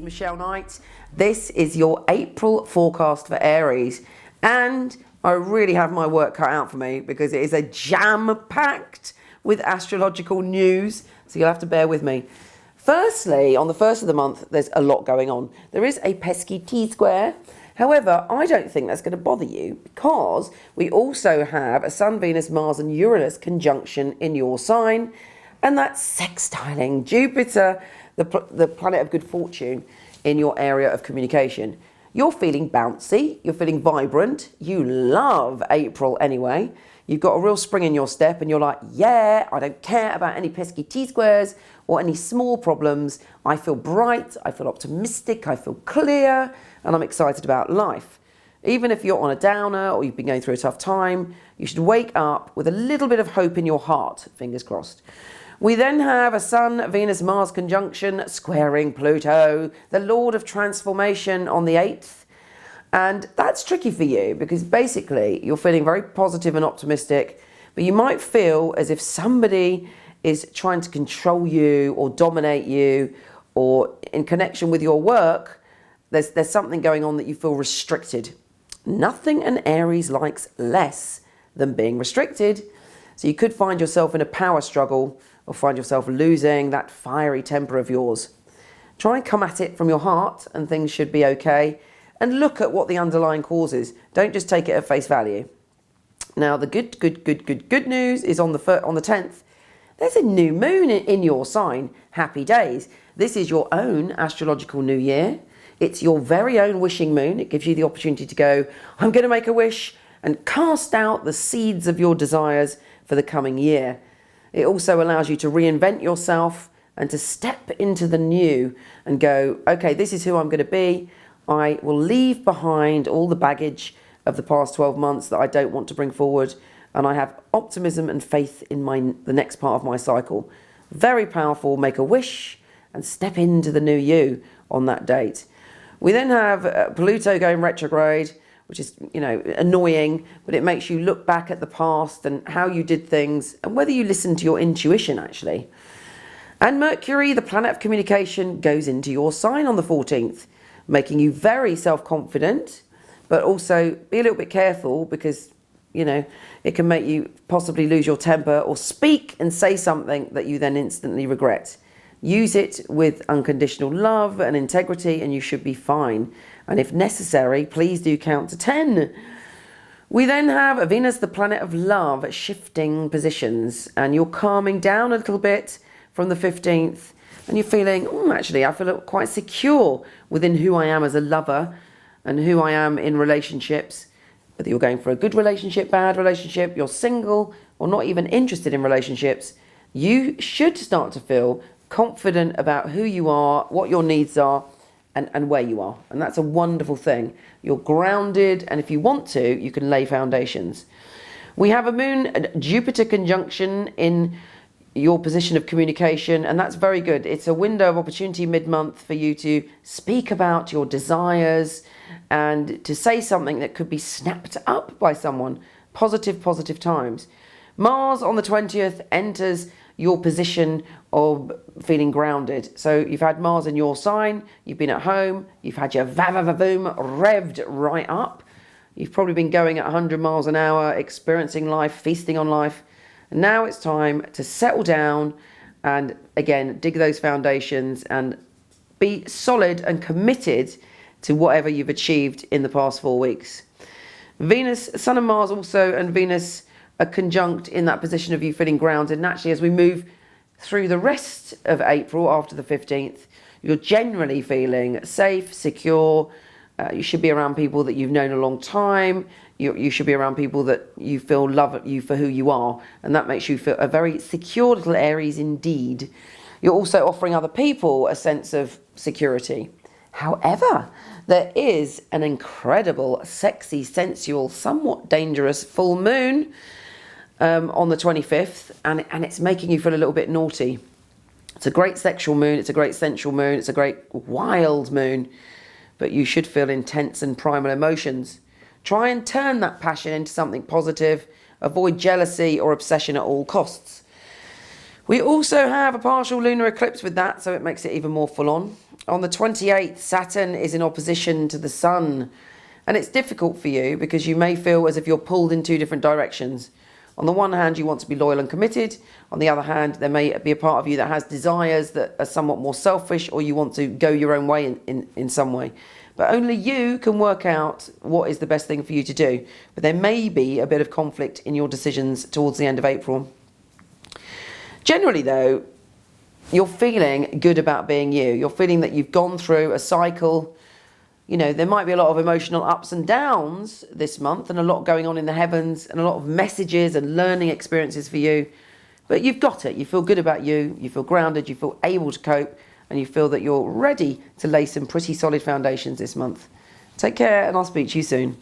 Michele Knight. This is your April forecast for Aries, and I really have my work cut out for me because it is a jam-packed with astrological news, so you'll have to bear with me. Firstly, on the first of the month, there's a lot going on. There is a pesky T-square. However, I don't think that's going to bother you because we also have a Sun, Venus, Mars and Uranus conjunction in your sign, and that's sextiling Jupiter, the planet of good fortune, in your area of communication. You're feeling bouncy, you're feeling vibrant, you love April anyway. You've got a real spring in your step and you're like, yeah, I don't care about any pesky T-squares or any small problems. I feel bright, I feel optimistic, I feel clear, and I'm excited about life. Even if you're on a downer or you've been going through a tough time, you should wake up with a little bit of hope in your heart, fingers crossed. We then have a Sun, Venus, Mars conjunction squaring Pluto, the Lord of Transformation, on the 8th. And that's tricky for you because basically you're feeling very positive and optimistic, but you might feel as if somebody is trying to control you or dominate you, or in connection with your work, there's something going on that you feel restricted. Nothing an Aries likes less than being restricted. So you could find yourself in a power struggle or find yourself losing that fiery temper of yours. Try and come at it from your heart and things should be okay. And look at what the underlying cause is. Don't just take it at face value. Now the good news is on the 10th, there's a new moon in your sign. Happy days. This is your own astrological new year. It's your very own wishing moon. It gives you the opportunity to go, I'm going to make a wish and cast out the seeds of your desires for the coming year. It also allows you to reinvent yourself and to step into the new and go, okay, this is who I'm going to be. I will leave behind all the baggage of the past 12 months that I don't want to bring forward, and I have optimism and faith in the next part of my cycle. Very powerful. Make a wish and step into the new you on that date. We then have Pluto going retrograde, which is, annoying, but it makes you look back at the past and how you did things and whether you listen to your intuition, actually. And Mercury, the planet of communication, goes into your sign on the 14th, making you very self-confident, but also be a little bit careful because, it can make you possibly lose your temper or speak and say something that you then instantly regret. Use it with unconditional love and integrity and you should be fine. And if necessary, please do count to 10. We then have Venus, the planet of love, shifting positions, and you're calming down a little bit from the 15th and you're feeling, actually, I feel quite secure within who I am as a lover and who I am in relationships. Whether you're going for a good relationship, bad relationship, you're single or not even interested in relationships, you should start to feel confident about who you are, what your needs are, and where you are. And that's a wonderful thing. You're grounded, and if you want to, you can lay foundations. We have a Moon Jupiter conjunction in your position of communication, and that's very good. It's a window of opportunity mid-month for you to speak about your desires and to say something that could be snapped up by someone. Positive times. Mars on the 20th enters your position of feeling grounded. So you've had Mars in your sign, you've been at home, you've had your va-va-va-boom revved right up. You've probably been going at 100 miles an hour, experiencing life, feasting on life. And now it's time to settle down and, again, dig those foundations and be solid and committed to whatever you've achieved in the past 4 weeks. Venus, Sun and Mars also, and Venus are conjunct in that position of you feeling grounded. Naturally, as we move through the rest of April after the 15th, you're generally feeling safe, secure. You should be around people that you've known a long time. You should be around people that you feel love you for who you are. And that makes you feel a very secure little Aries indeed. You're also offering other people a sense of security. However, there is an incredible, sexy, sensual, somewhat dangerous full moon on the 25th, and it's making you feel a little bit naughty. It's a great sexual moon, it's a great sensual moon, it's a great wild moon, but you should feel intense and primal emotions. Try and turn that passion into something positive. Avoid jealousy or obsession at all costs. We also have a partial lunar eclipse with that, so it makes it even more full on. On the 28th, Saturn is in opposition to the Sun. And it's difficult for you because you may feel as if you're pulled in two different directions. On the one hand, you want to be loyal and committed. On the other hand, there may be a part of you that has desires that are somewhat more selfish, or you want to go your own way in some way. But only you can work out what is the best thing for you to do. But there may be a bit of conflict in your decisions towards the end of April. Generally, though, you're feeling good about being you. You're feeling that you've gone through a cycle. You know, there might be a lot of emotional ups and downs this month, and a lot going on in the heavens, and a lot of messages and learning experiences for you. But you've got it. You feel good about you. You feel grounded. You feel able to cope. And you feel that you're ready to lay some pretty solid foundations this month. Take care, and I'll speak to you soon.